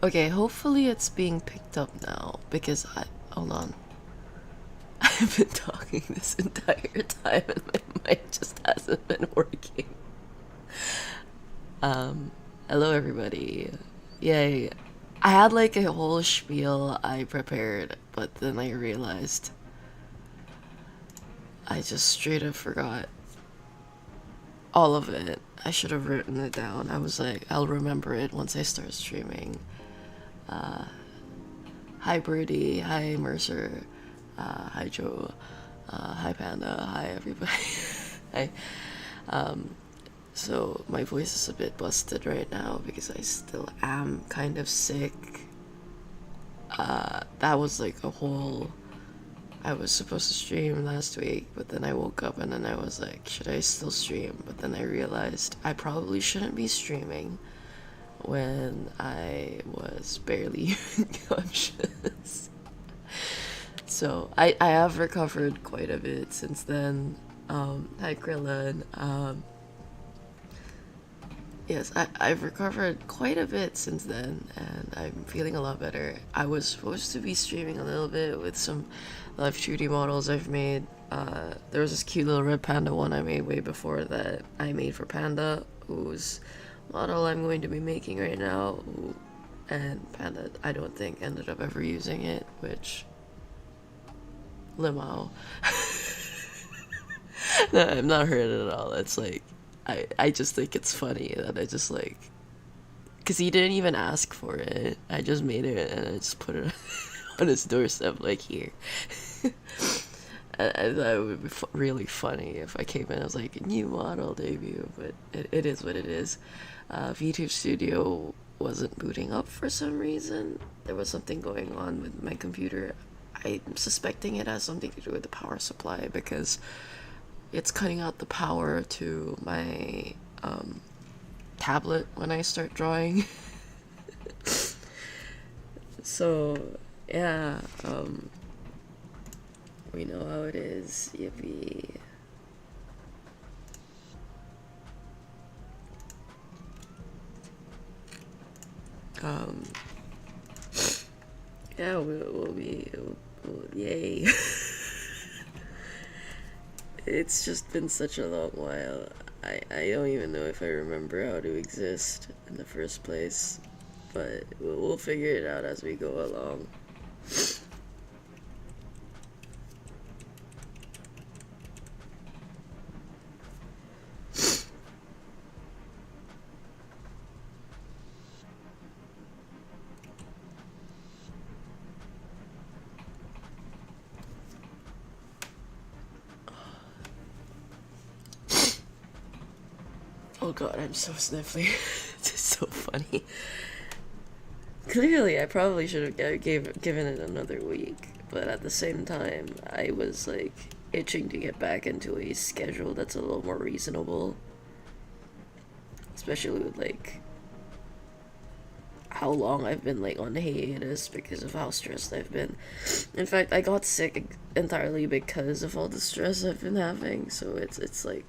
Okay, hopefully it's being picked up now because hold on. I've been talking this entire time and my mic just hasn't been working. Hello everybody. Yay. I had like a whole spiel I prepared, but then I realized I just straight up forgot all of it. I should have written it down. I was like, I'll remember it once I start streaming. Hi Birdie, hi Mercer, hi Joe, hi Panda, hi everybody. Hi. So my voice is a bit busted right now because I still am kind of sick. That was like a whole. I was supposed to stream last week, but then I woke up and then I was like, should I still stream? But then I realized I probably shouldn't be streaming when I was barely conscious. So I have recovered quite a bit since then. Hi Krillin. Yes, I've recovered quite a bit since then, and I'm feeling a lot better. I was supposed to be streaming a little bit with some live 2D models I've made. There was this cute little red panda one I made way before that I made for Panda, whose model I'm going to be making right now. And Panda, I don't think, ended up ever using it, which... Limao. No, I'm not hurt at all. It's like... I just think it's funny that I just like, because he didn't even ask for it. I just made it and I just put it on his doorstep, like, here. I thought it would be really funny if I came in and I was like, new model debut, but it is what it is. VTuber Studio wasn't booting up for some reason. There was something going on with my computer. I'm suspecting it has something to do with the power supply because it's cutting out the power to my tablet when I start drawing. So yeah, we know how it is. Yippee. Yeah, yay. It's just been such a long while. I don't even know if I remember how to exist in the first place, but we'll figure it out as we go along. Oh god, I'm so sniffly. It's just so funny. Clearly, I probably should have given it another week, but at the same time, I was like itching to get back into a schedule that's a little more reasonable. Especially with like how long I've been like on hiatus because of how stressed I've been. In fact, I got sick entirely because of all the stress I've been having, so it's like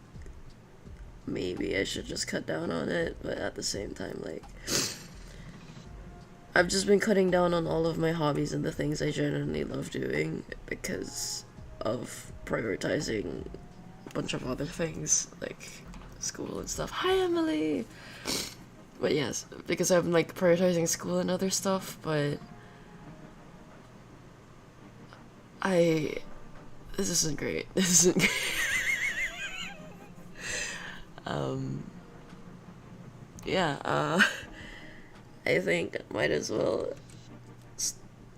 maybe I should just cut down on it, but at the same time, like, I've just been cutting down on all of my hobbies and the things I genuinely love doing because of prioritizing a bunch of other things, like school and stuff. Hi, Emily! But yes, because I'm, like, prioritizing school and other stuff, but this isn't great. This isn't great. Yeah, I think I might as well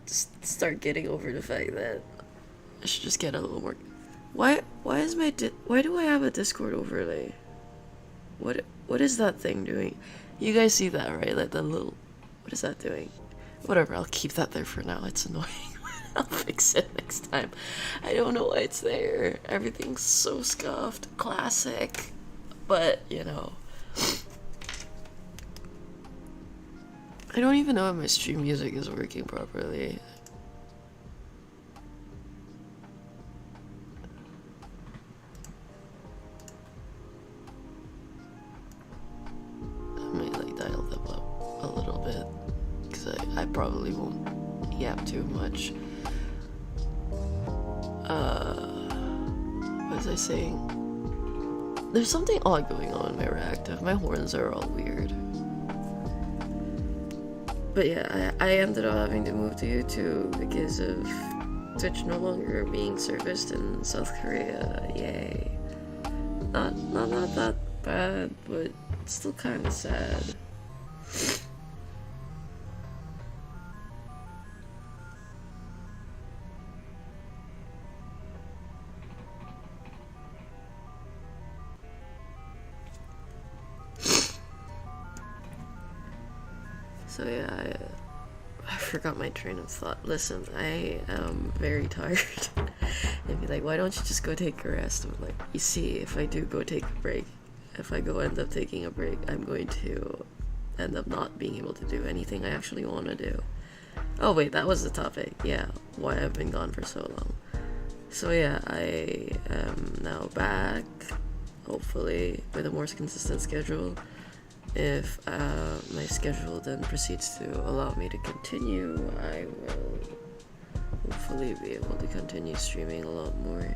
start getting over the fact that I should just get a little more. Why is why do I have a Discord overlay? What is that thing doing? You guys see that, right? Like the little, what is that doing? Whatever, I'll keep that there for now. It's annoying. I'll fix it next time. I don't know why it's there. Everything's so scuffed. Classic. But, you know, I don't even know if my stream music is working properly. I might like dial them up a little bit because yap too much. What was I saying? There's something odd going on in my reactive. My horns are all weird. But yeah, I ended up having to move to YouTube because of Twitch no longer being serviced in South Korea. Yay. Not that bad, but still kind of sad. So yeah, I forgot my train of thought. Listen, I am very tired. They'd be like, why don't you just go take a rest? I'm like, you see, if I do go take a break, if I go end up taking a break, I'm going to end up not being able to do anything I actually want to do. Oh wait, that was the topic. Yeah, why I've been gone for so long. So yeah, I am now back, hopefully with a more consistent schedule. If my schedule then proceeds to allow me to continue, I will hopefully be able to continue streaming a lot more.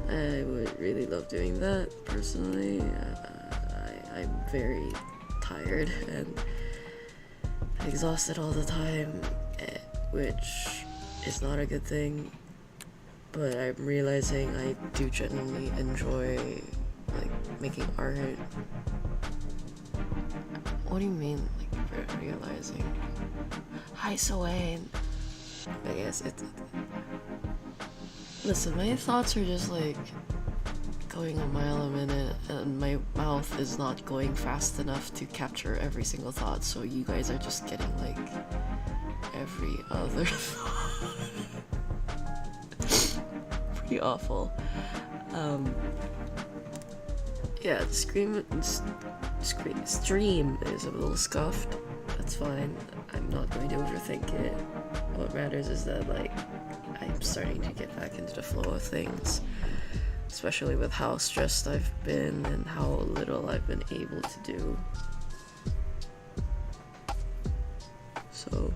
I would really love doing that, personally. I'm very tired and exhausted all the time, which is not a good thing, but I'm realizing I do genuinely enjoy like making art. What do you mean, like, realizing? Hi, Soane. I guess it's... Listen, my thoughts are just, like, going a mile a minute, and my mouth is not going fast enough to capture every single thought, so you guys are just getting, like, every other thought. Pretty awful. Yeah, the stream is a little scuffed. That's fine. I'm not going to overthink it. What matters is that, like, I'm starting to get back into the flow of things, especially with how stressed I've been and how little I've been able to do. So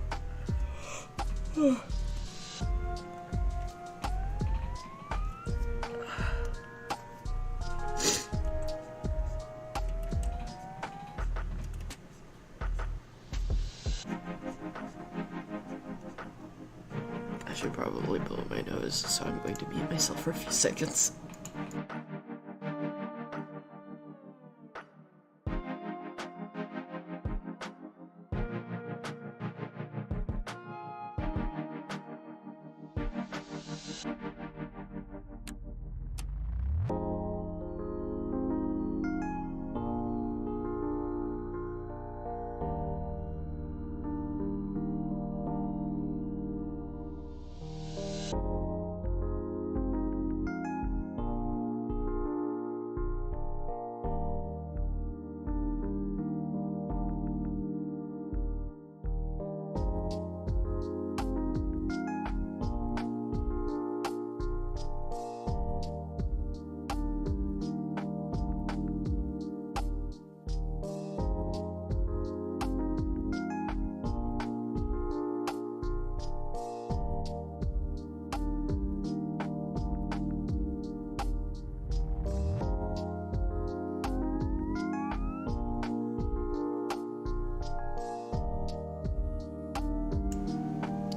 I should probably blow my nose, so I'm going to mute myself for a few seconds.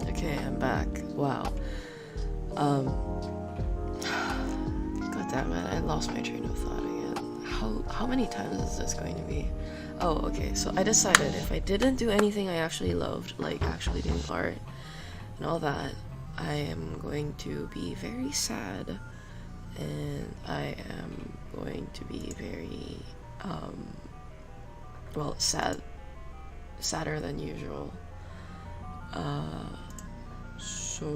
Okay, I'm back. Wow. God damn it, I lost my train of thought again. How many times is this going to be? Oh, okay, so I decided if I didn't do anything I actually loved, like actually doing art and all that, I am going to be very sad, and I am going to be very, well, sadder than usual. So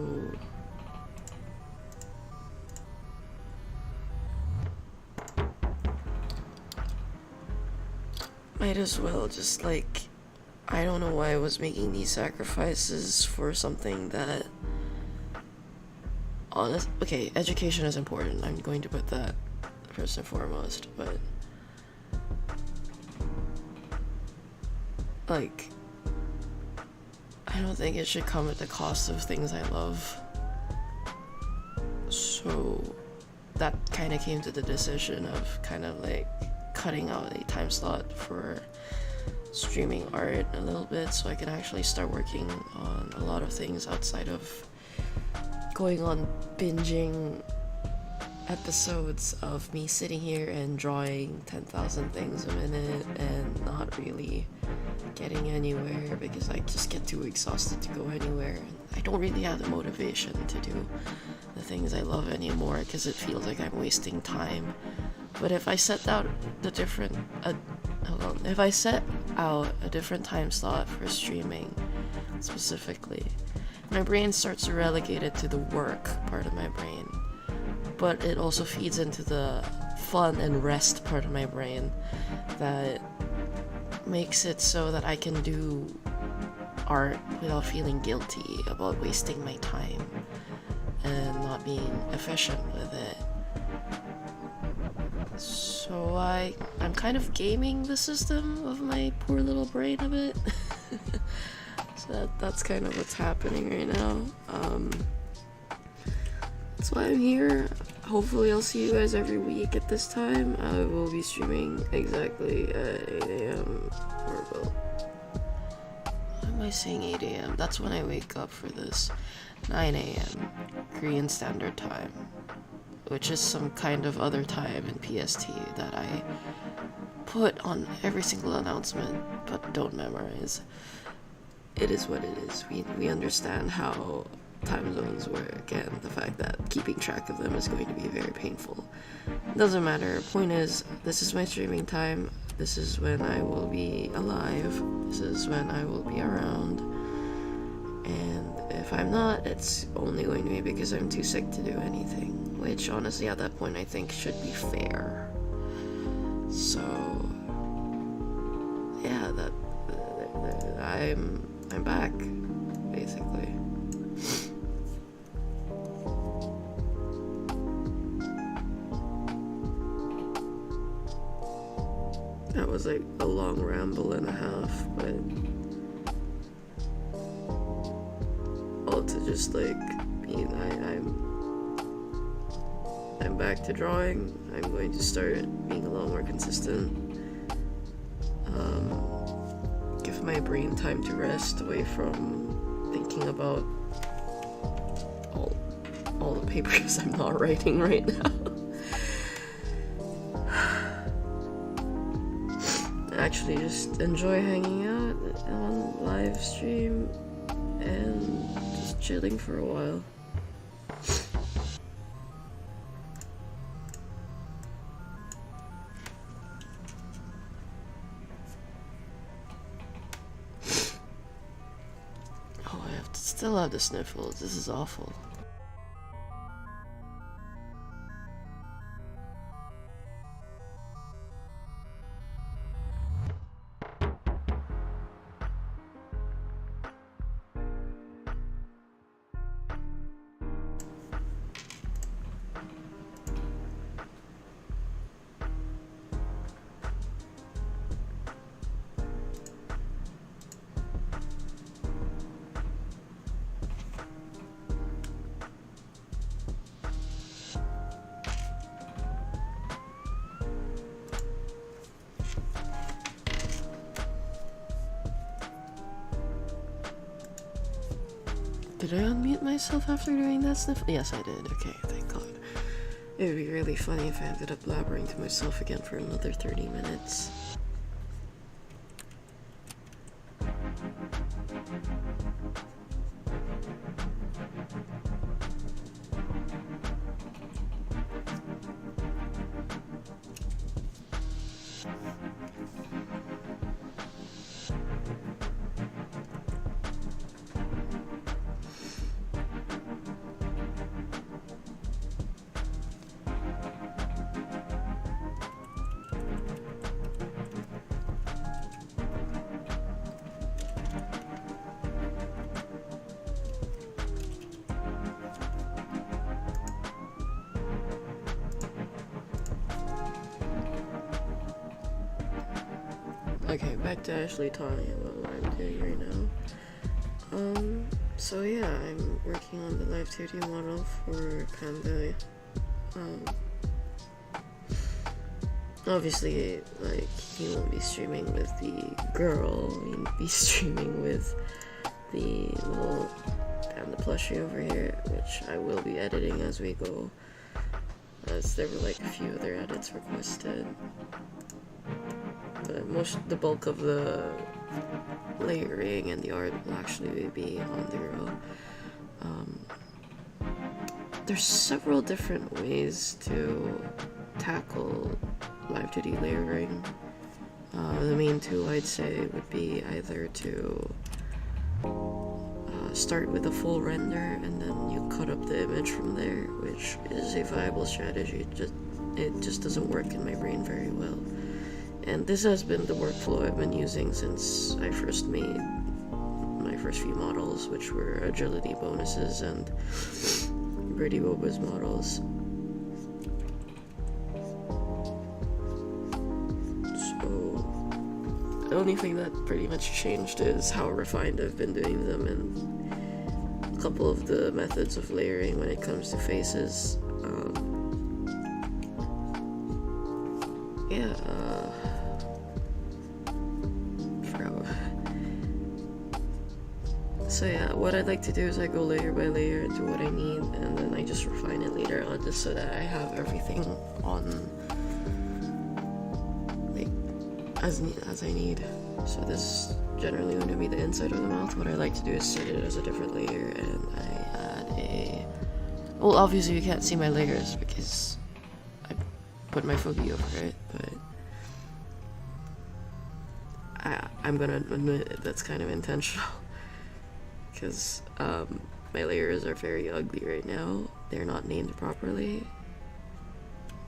might as well just, like, I don't know why I was making these sacrifices for something that, okay, education is important. I'm going to put that first and foremost, but like, I don't think it should come at the cost of things I love. So that kind of came to the decision of kind of like cutting out a time slot for streaming art a little bit so I can actually start working on a lot of things outside of going on binging episodes of me sitting here and drawing 10,000 things a minute and not really getting anywhere because I just get too exhausted to go anywhere, and I don't really have the motivation to do the things I love anymore because it feels like I'm wasting time. But if I set out the different if I set out a different time slot for streaming specifically, my brain starts to relegate it to the work part of my brain, but it also feeds into the fun and rest part of my brain that makes it so that I can do art without feeling guilty about wasting my time and not being efficient with it. So I'm kind of gaming the system of my poor little brain a bit. So that's kind of what's happening right now. That's why I'm here. Hopefully I'll see you guys every week at this time. I will be streaming exactly at 8 a.m. or well, why am I saying 8 a.m.? That's when I wake up for this. 9 a.m. Korean Standard Time, which is some kind of other time in PST that I put on every single announcement but don't memorize. It is what it is. We understand how time zones work and the fact that keeping track of them is going to be very painful. Doesn't matter. Point is, this is my streaming time. This is when I will be alive. This is when I will be around. And if I'm not, it's only going to be because I'm too sick to do anything, which honestly at that point I think should be fair. So yeah, I'm back basically. That was like a long ramble and a half, but all to just like mean I'm back to drawing. I'm going to start being a lot more consistent. Give my brain time to rest away from thinking about all the papers I'm not writing right now. Actually just enjoy hanging out on live stream and just chilling for a while. Oh, I still have the sniffles. This is awful. Did I unmute myself after doing that sniff? Yes, I did. Okay, thank God. It would be really funny if I ended up blabbering to myself again for another 30 minutes. Okay, back to actually talking about what I'm doing right now. So yeah, I'm working on the live 2D model for Panda. Obviously, like, he won't be streaming with the girl, he'll be streaming with the little Panda plushie over here, which I will be editing as we go, as there were like a few other edits requested. But the bulk of the layering and the art will actually be on the girl. There's several different ways to tackle live 2D layering. The main two I'd say would be either to start with a full render and then you cut up the image from there, which is a viable strategy. It just doesn't work in my brain very well. And this has been the workflow I've been using since I first made my first few models, which were agility bonuses and Birdie Boba's models. So the only thing that pretty much changed is how refined I've been doing them and a couple of the methods of layering when it comes to faces. So yeah, what I'd like to do is I go layer by layer into what I need, and then I just refine it later on, just so that I have everything on, like, as I need. So this is generally going to be the inside of the mouth. What I like to do is set it as a different layer, and I add a... Well, obviously you can't see my layers because I put my Fugi over it, but I'm gonna admit that's kind of intentional. Because my layers are very ugly right now. They're not named properly.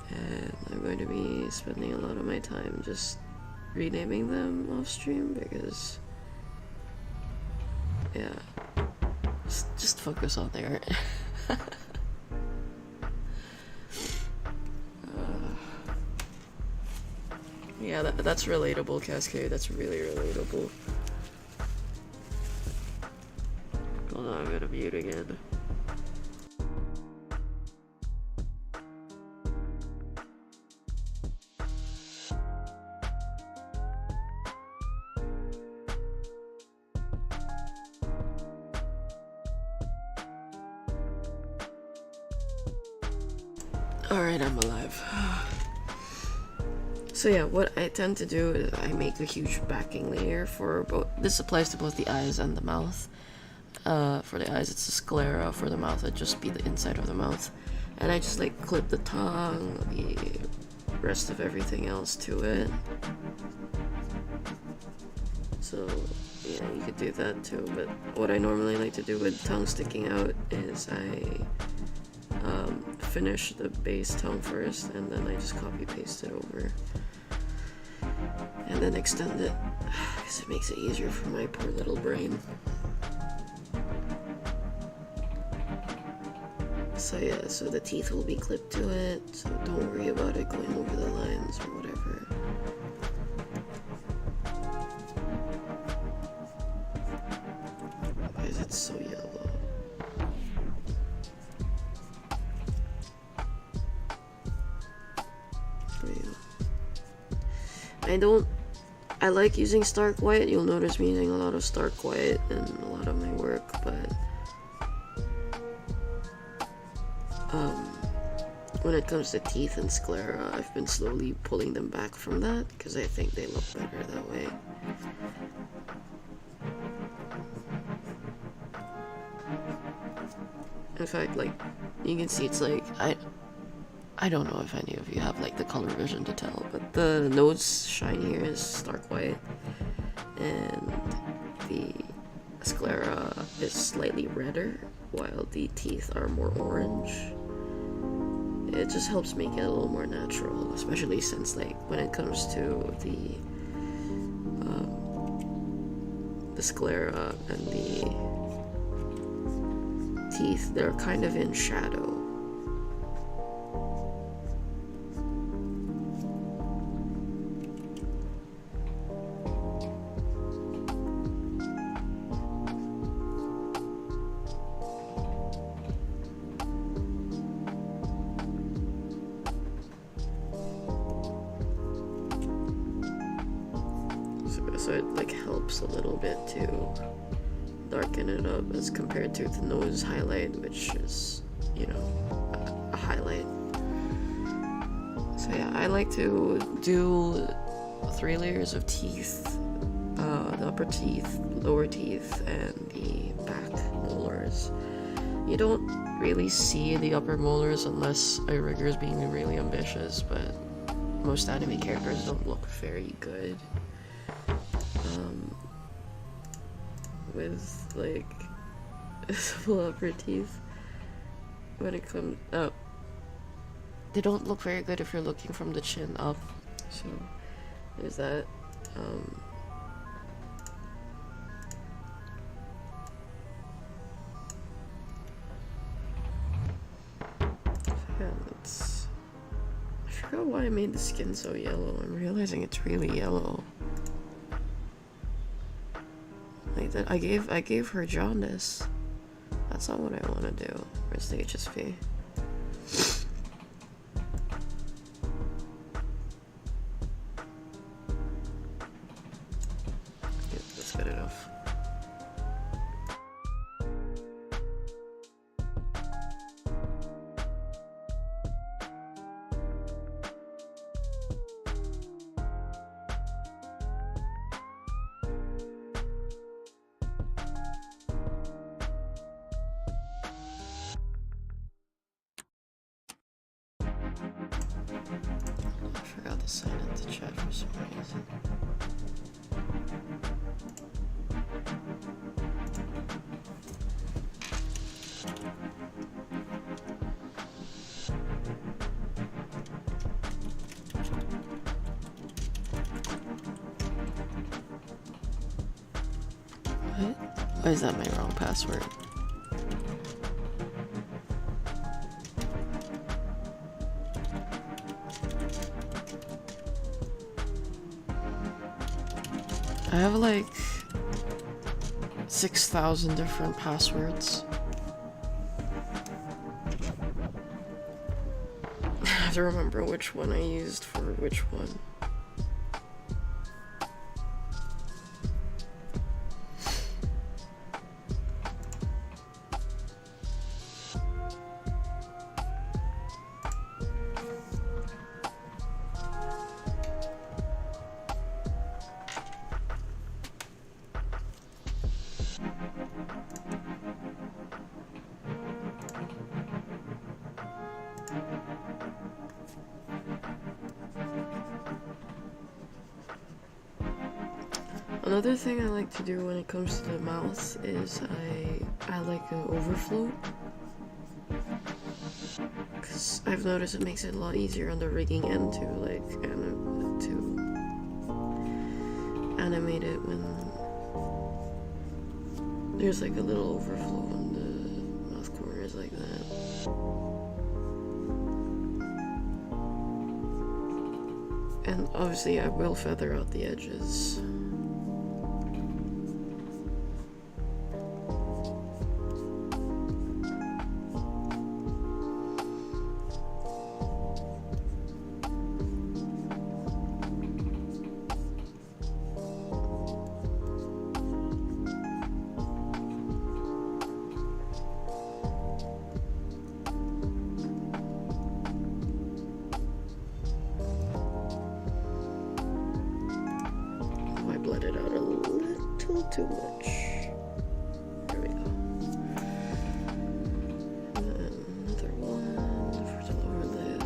And I'm going to be spending a lot of my time just renaming them off stream because, yeah, just focus on the art. Yeah, that's relatable, Cascade. That's really relatable. Hold on, I'm gonna mute again. Alright, I'm alive. So yeah, what I tend to do is I make a huge backing layer for both. This applies to both the eyes and the mouth. For the eyes, it's a sclera. For the mouth, it'd just be the inside of the mouth. And I just like clip the tongue, the rest of everything else to it. So yeah, you could do that too. But what I normally like to do with tongue sticking out is I finish the base tongue first, and then I just copy paste it over. And then extend it, because it makes it easier for my poor little brain. So yeah, so the teeth will be clipped to it, so don't worry about it going over the lines or whatever. Guys, it's so yellow. I like using stark white. You'll notice me using a lot of stark white in a lot of my work, but when it comes to teeth and sclera, I've been slowly pulling them back from that because I think they look better that way. In fact, like, you can see it's like, I don't know if any of you have like the color vision to tell, but the nose shine here is stark white, and the sclera is slightly redder, while the teeth are more orange. It just helps make it a little more natural, especially since like when it comes to the sclera and the teeth, they're kind of in shadow. so it like helps a little bit to darken it up as compared to the nose highlight, which is, you know, a highlight. So yeah, I like to do 3 layers of teeth, the upper teeth, lower teeth, and the back molars. You don't really see the upper molars unless a rigger is being really ambitious, but most anime characters don't look very good with like visible upper teeth when it comes up. They don't look very good if you're looking from the chin up, so there's that. Yeah, that's... I forgot why I made the skin so yellow. I'm realizing it's really yellow. Like that, I gave her jaundice. That's not what I want to do. Where's the HSP? Yeah, that's good enough. I forgot to sign into chat for some reason. What? Why is that my wrong password? I have like 6,000 different passwords. I have to remember which one I used for which one. Another thing I like to do when it comes to the mouth is I like an overflow, because I've noticed it makes it a lot easier on the rigging end to like animate it when there's like a little overflow on the mouth corners like that. And obviously I will feather out the edges. Blended out a little too much. There we go. And then another one for the lower lid.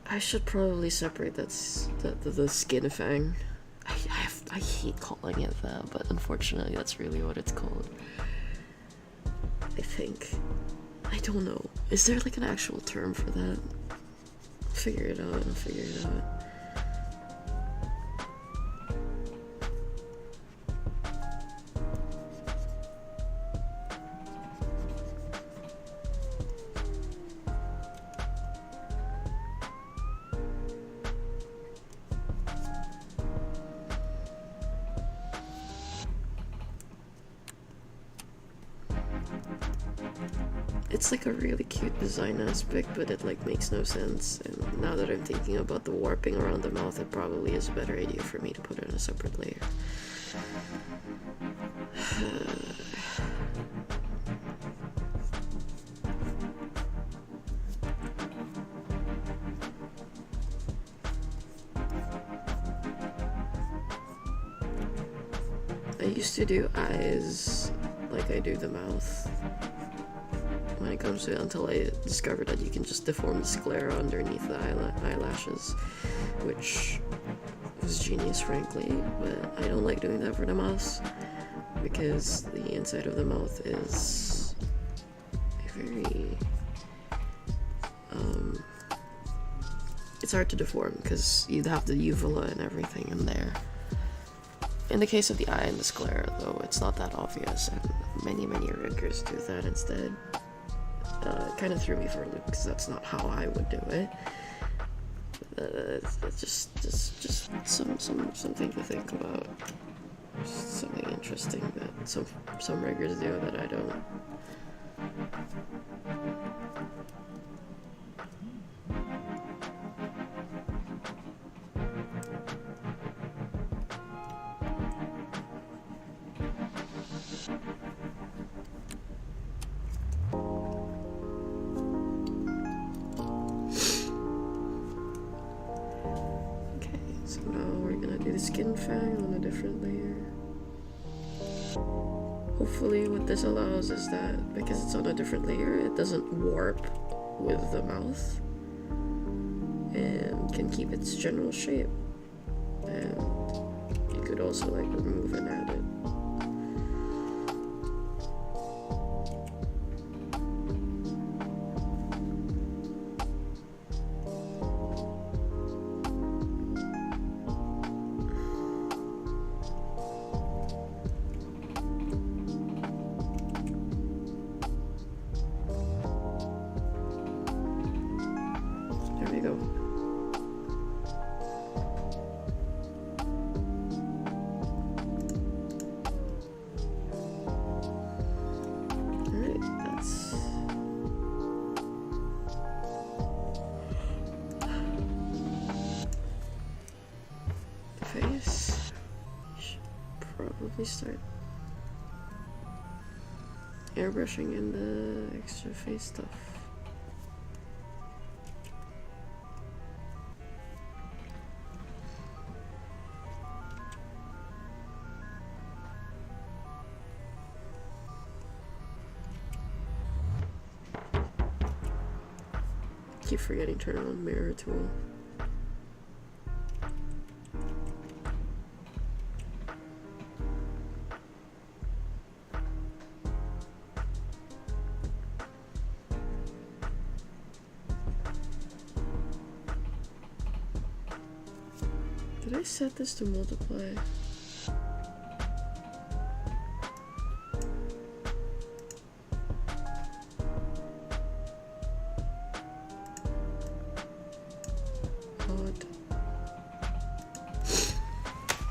I should probably separate the skin fang. I hate calling it that, but unfortunately that's really what it's called. I think. I don't know. Is there like an actual term for that? I'll figure it out. It's like a really cute design aspect, but it like makes no sense. And now that I'm thinking about the warping around the mouth, it probably is a better idea for me to put it on a separate layer. I used to do eyes like I do the mouth when it comes to it, until I discovered that you can just deform the sclera underneath the eyelashes, which was genius, frankly. But I don't like doing that for the mouth because the inside of the mouth is very it's hard to deform because you'd have the uvula and everything in there. In the case of the eye and the sclera, though, it's not that obvious, and many riggers do that instead. It kind of threw me for a loop because that's not how I would do it. It's just something to think about. Just something interesting that some riggers do that I don't. So now we're gonna do the skin fang on a different layer. Hopefully what this allows is that because it's on a different layer, it doesn't warp with the mouth and can keep its general shape. And you could also like remove and add it. There we go. Alright, that's the face. Should probably start airbrushing in the extra face stuff. Keep forgetting to turn on mirror tool. Did I set this to multiply?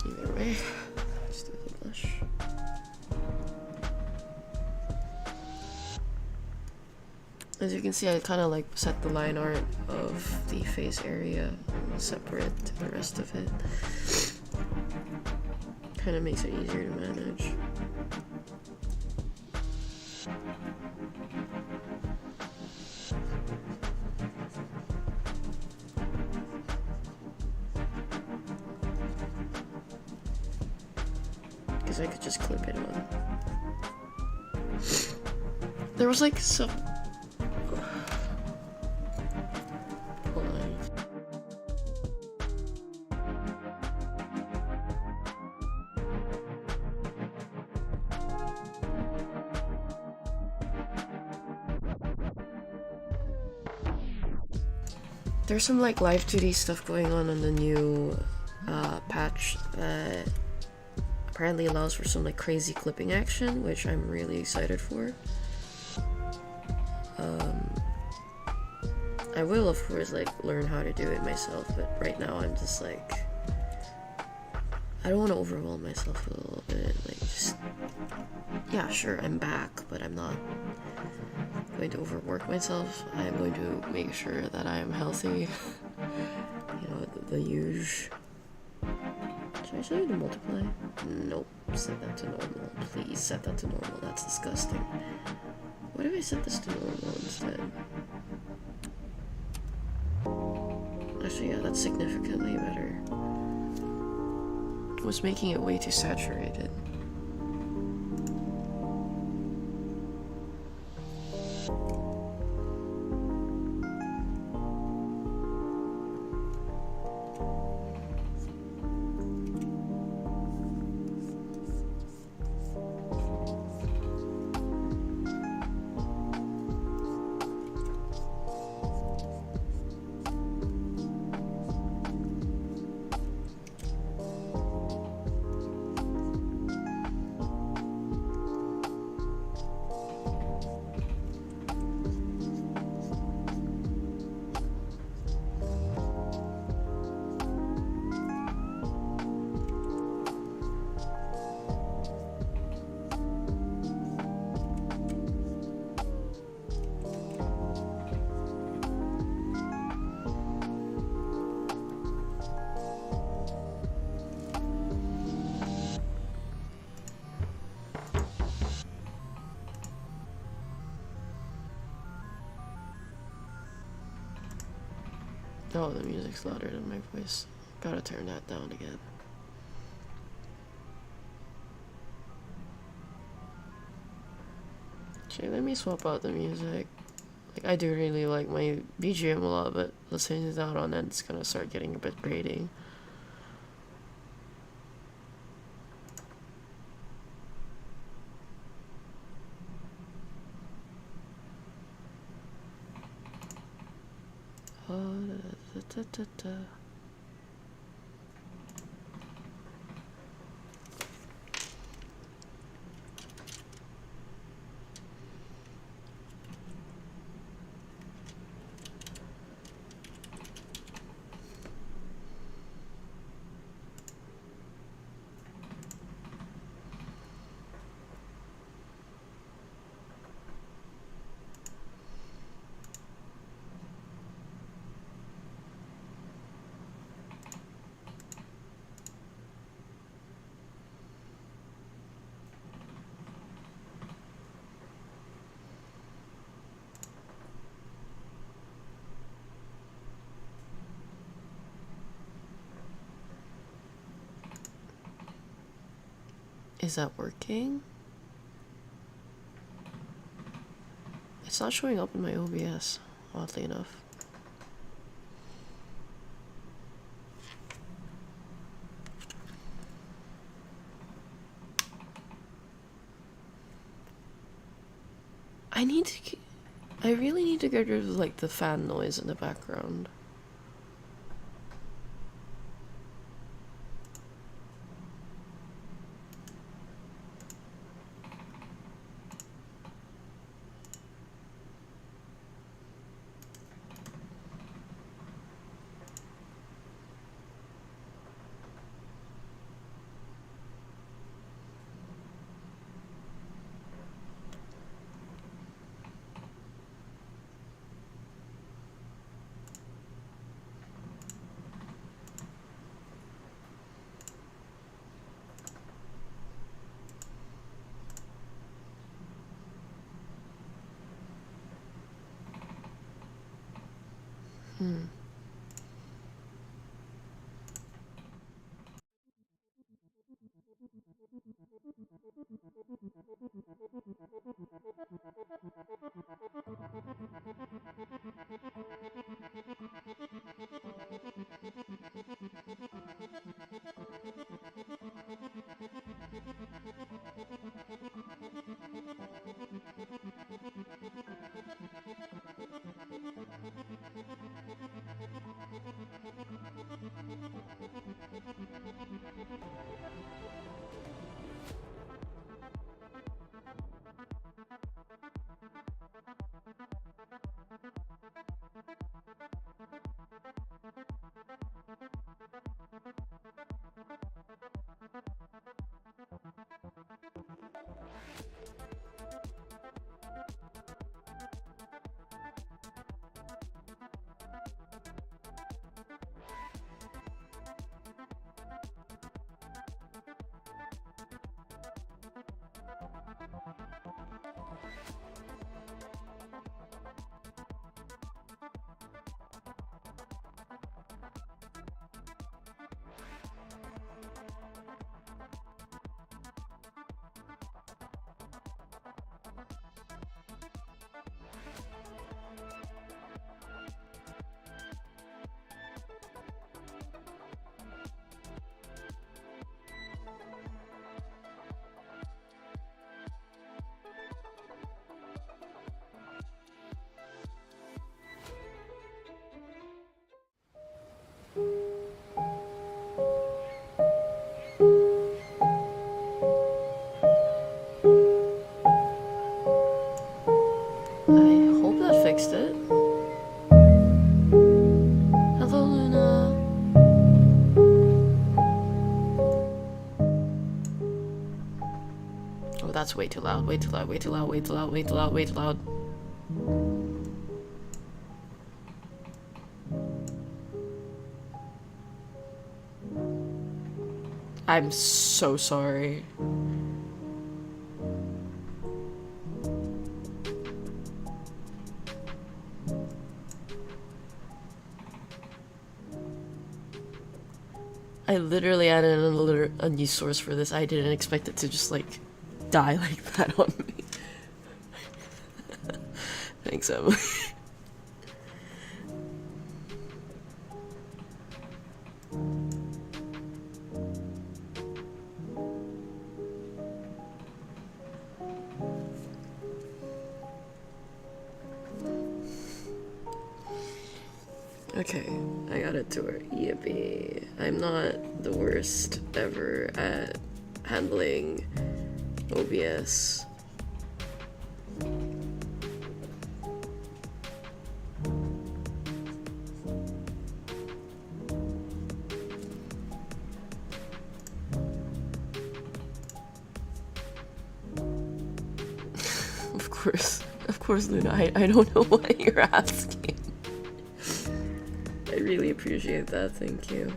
Either way, let's do the blush. As you can see, I kind of like set the line art of the face area separate to the rest of it. Kind of makes it easier to manage. Because I could just clip it on. There was like some... Hold on. There's some like live 2D stuff going on in the new patch that apparently allows for some like crazy clipping action, which I'm really excited for. I will of course like learn how to do it myself, but right now I'm just like, I don't want to overwhelm myself a little bit, like just, yeah sure I'm back, but I'm not going to overwork myself. I'm going to make sure that I am healthy. You know, the usual. Should I show you the multiply? Nope, set that to normal. Please set that to normal, that's disgusting. Why do I set this to normal instead? Actually, yeah, that's significantly better. I was making it way too saturated. Oh, the music's louder than my voice. Gotta turn that down again. Actually, let me swap out the music. Like, I do really like my BGM a lot, but listening to that on it, it's gonna start getting a bit grating. Is that working? It's not showing up in my OBS, oddly enough. I really need to get rid of like the fan noise in the background. that's way too loud, way too loud, way too loud, way too loud, way too loud, way too loud. I'm so sorry. I literally added a new source for this. I didn't expect it to just like die like that on me. Thanks, Emily. Okay, I got it to her. Yippee. I'm not the worst ever at handling OBS. Of course, Luna, I don't know what you're asking. I really appreciate that, thank you.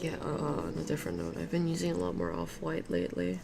Yeah, on a different note, I've been using a lot more off-white lately.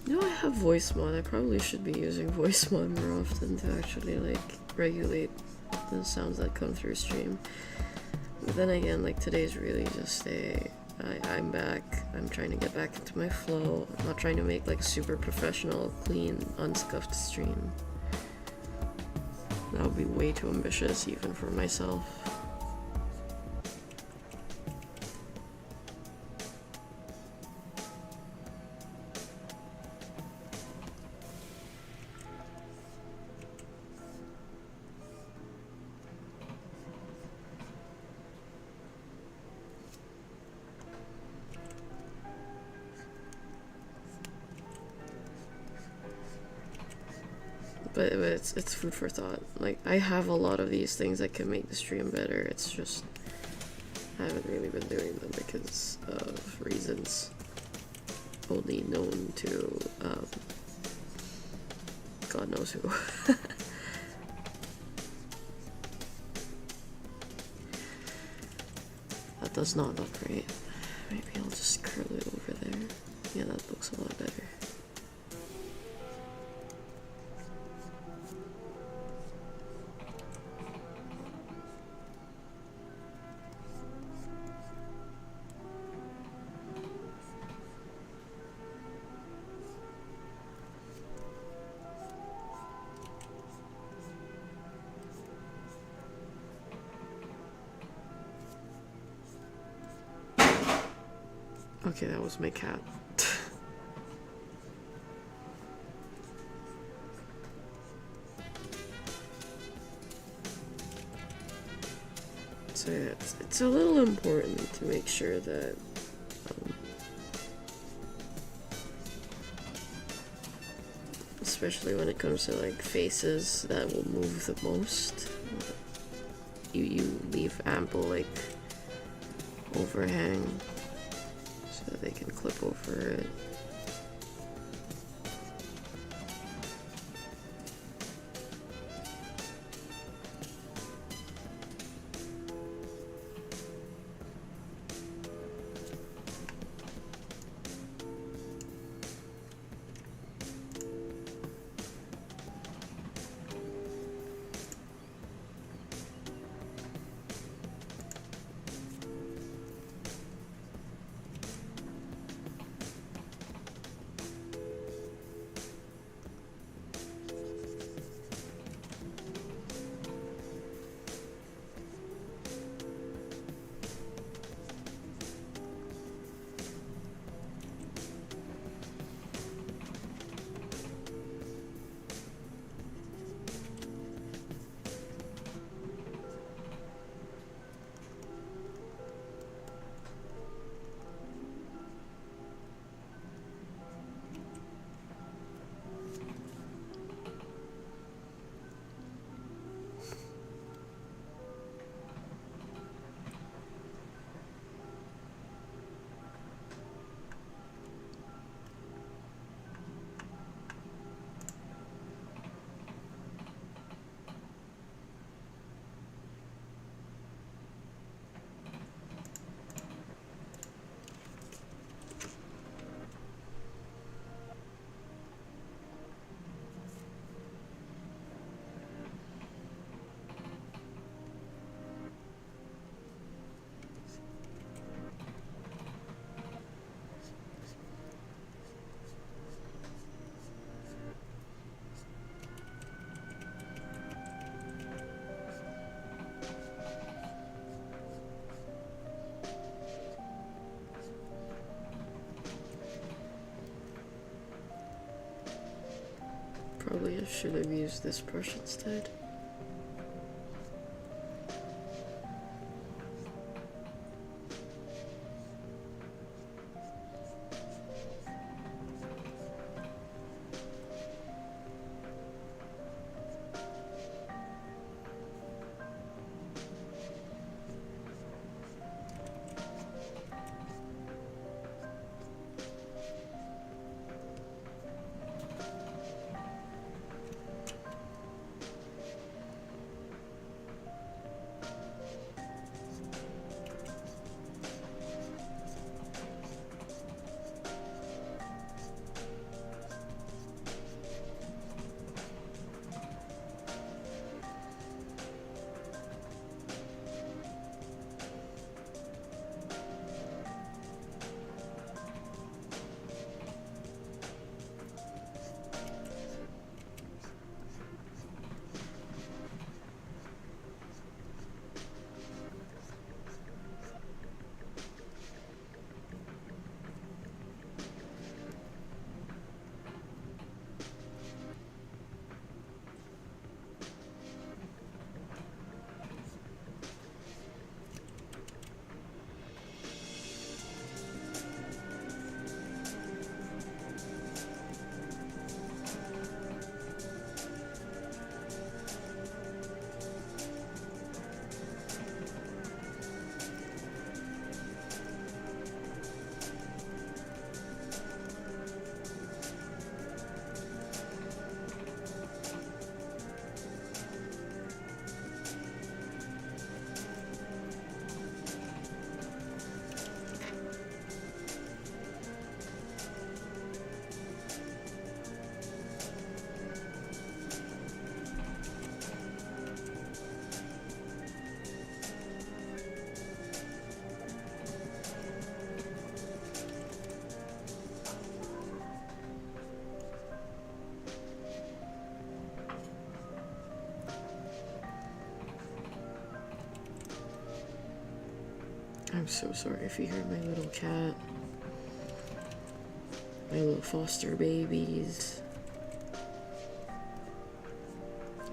No, I have voice mod. I probably should be using voice mod more often to actually like regulate the sounds that come through stream. But then again, like today's really just I'm back. I'm trying to get back into my flow. I'm not trying to make like super professional, clean, unscuffed stream. That would be way too ambitious even for myself. But it's food for thought. Like, I have a lot of these things that can make the stream better. It's just I haven't really been doing them because of reasons. only known to God knows who. That does not look right. Maybe I'll just curl it over there. Yeah, that looks a lot better. Okay, that was my cat. So yeah, it's a little important to make sure that especially when it comes to like faces that will move the most, you leave ample like overhang so they can clip over it. Probably I should have used this brush instead. I'm so sorry if you heard my little cat. My little foster babies.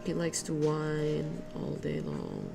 He likes to whine all day long.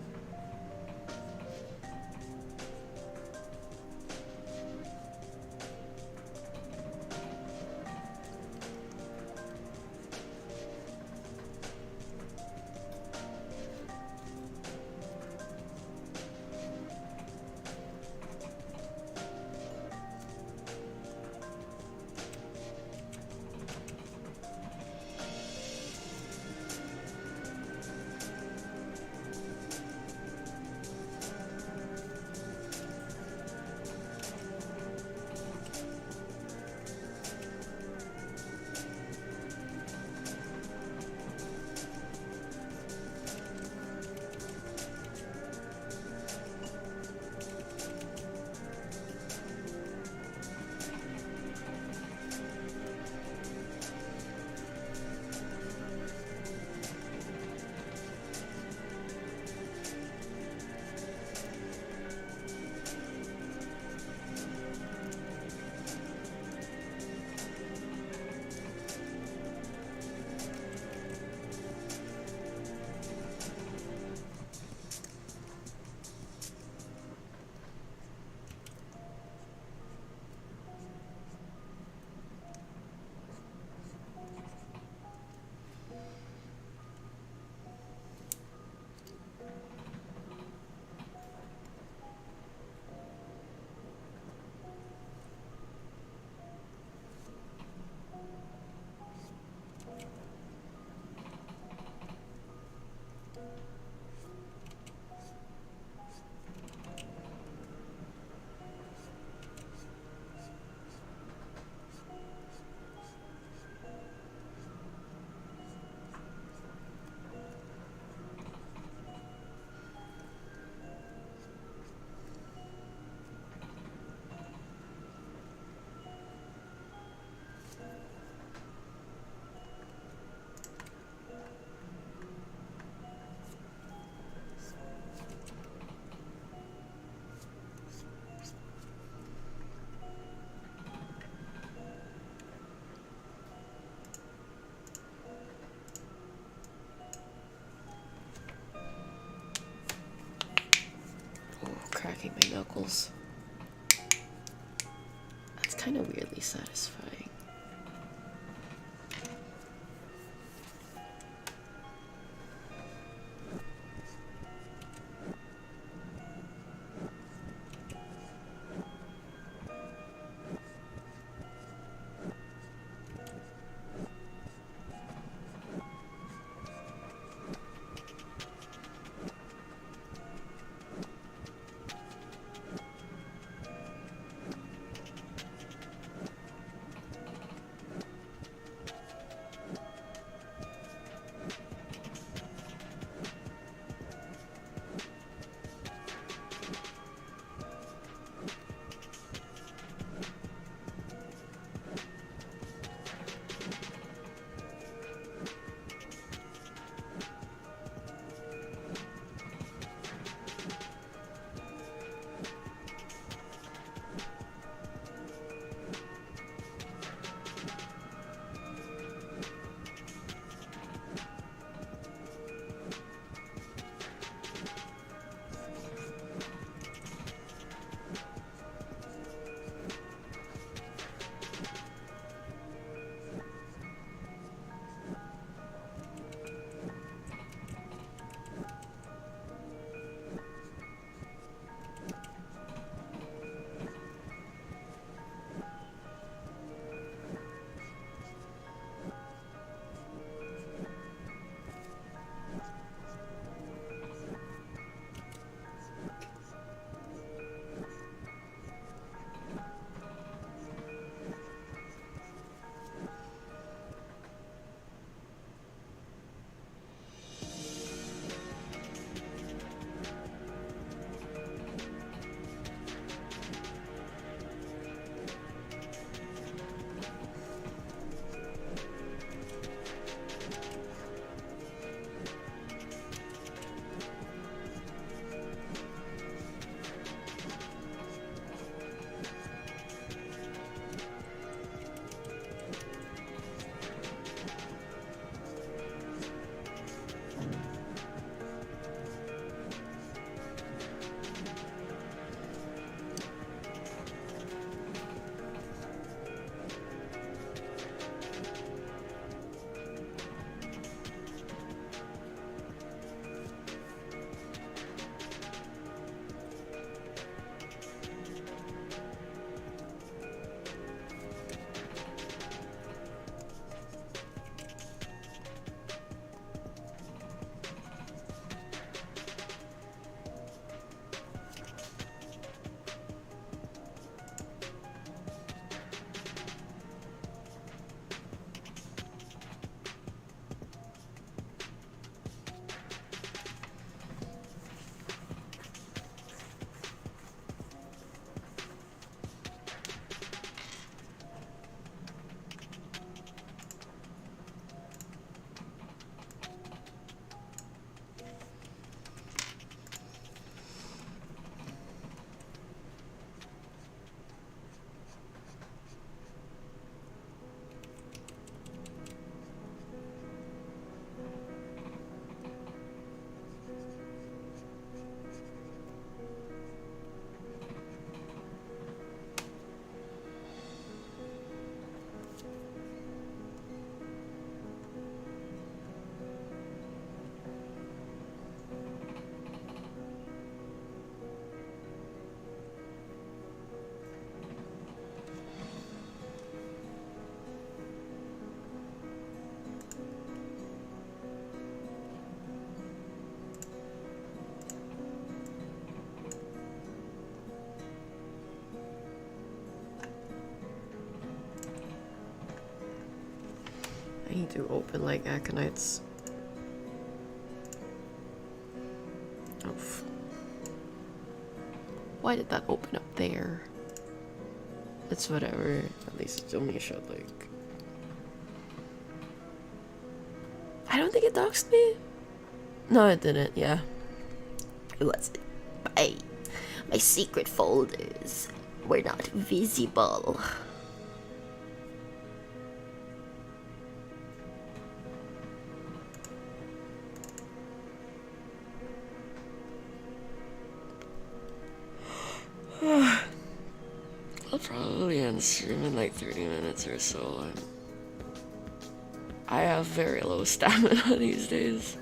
Cracking my knuckles. That's kind of weirdly satisfying. need to open like aconites. Oh, why did that open up there? It's whatever. At least it's only showed like. I don't think it doxed me. No, it didn't. Yeah. It wasn't. My secret folders were not visible. I'll probably end stream in like 30 minutes or so. I have very low stamina these days.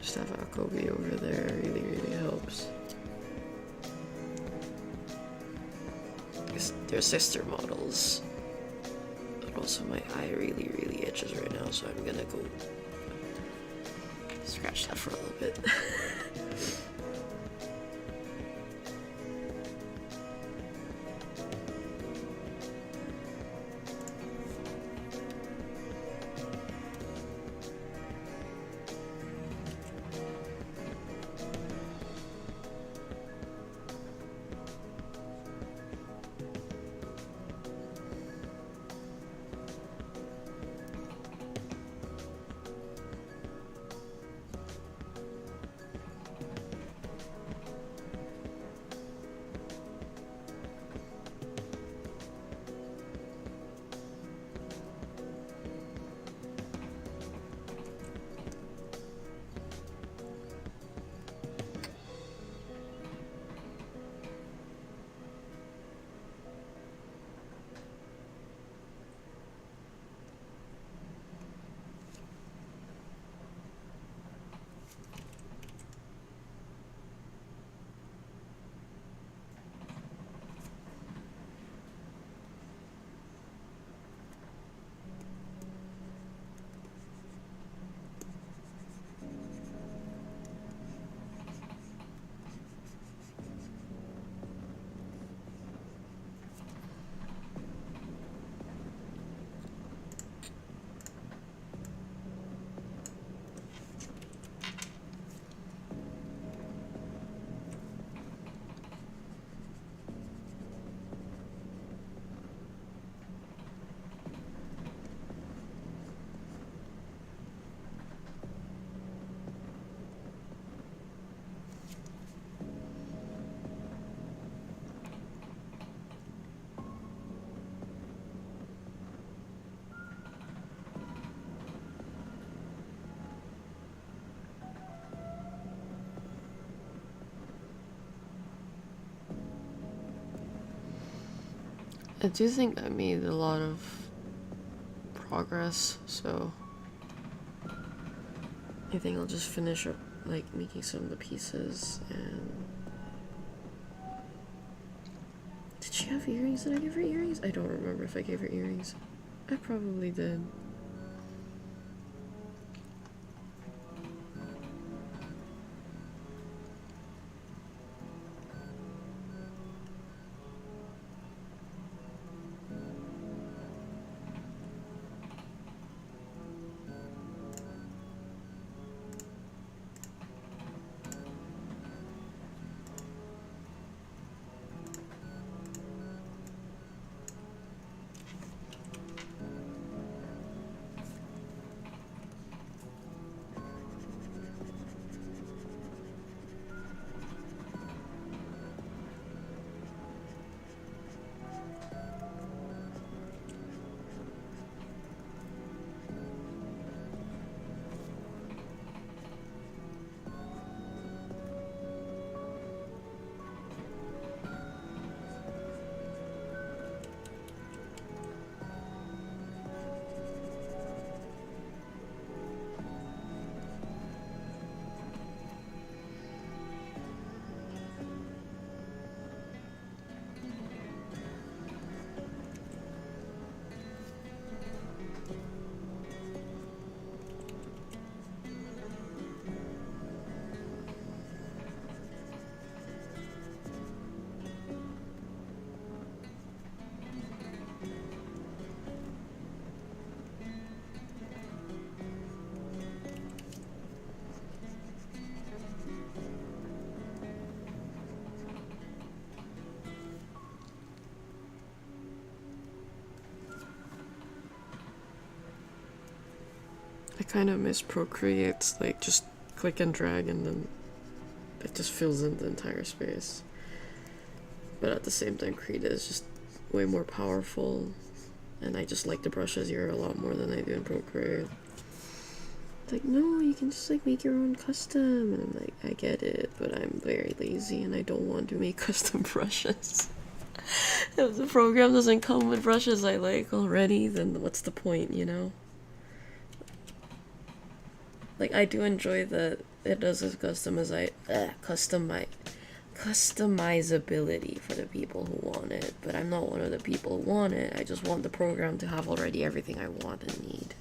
Just have Akobe over there really helps. They're sister models. But also my eye really itches right now, so I'm gonna go scratch that for a little bit. I do think I made a lot of progress, so I think I'll just finish up like making some of the pieces. And did she have earrings? Did I give her earrings? I don't remember if I gave her earrings. I probably did. kind of miss Procreate, like just click and drag and then it just fills in the entire space. But at the same time, Krita is just way more powerful, and I just like the brushes here a lot more than I do in Procreate. It's like, no, you can just like make your own custom, and I'm like, I get it, but I'm very lazy and I don't want to make custom brushes. If the program doesn't come with brushes I like already, then what's the point, you know? Like, I do enjoy that it does this customizability for the people who want it, but I'm not one of the people who want it. I just want the program to have already everything I want and need.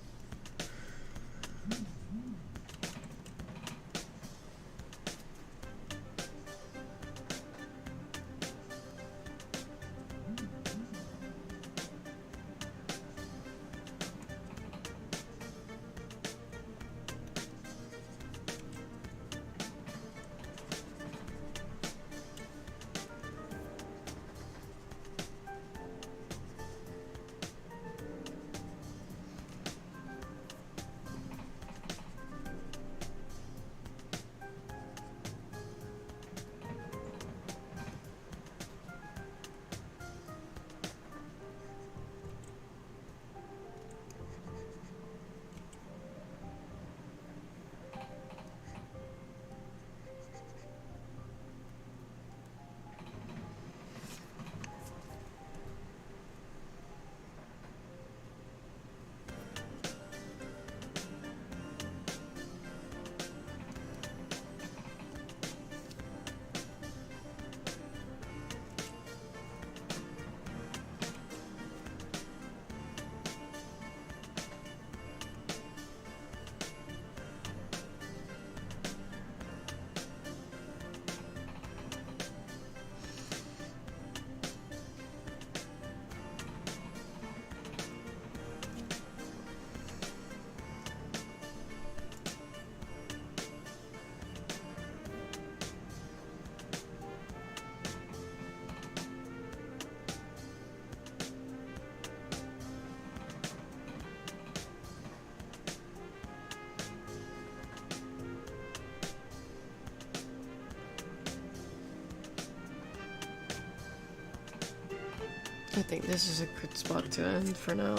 I think this is a good spot to end for now.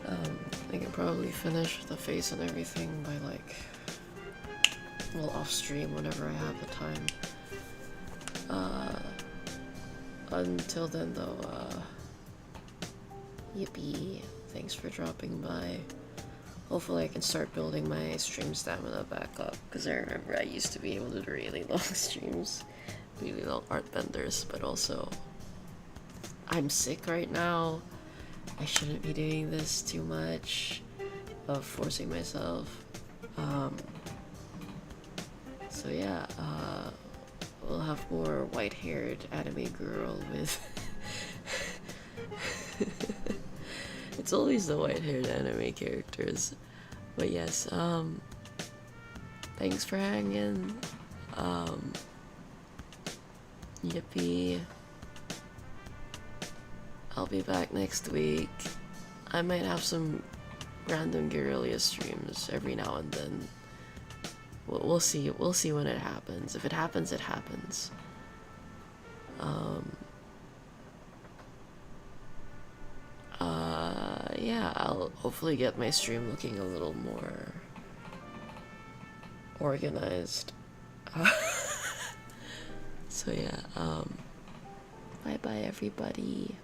I can probably finish the face and everything by like, well, off stream whenever I have the time. Until then though, yippee, thanks for dropping by. Hopefully I can start building my stream stamina back up, because I remember I used to be able to do really long streams, really long art benders, but also I'm sick right now. I shouldn't be doing this too much of forcing myself. So yeah, we'll have more white-haired anime girl with it's always the white-haired anime characters. But yes, thanks for hanging. Yippee. I'll be back next week. I might have some random guerrilla streams every now and then. We'll see. We'll see when it happens. If it happens, it happens. Yeah, I'll hopefully get my stream looking a little more organized. So yeah, bye bye everybody.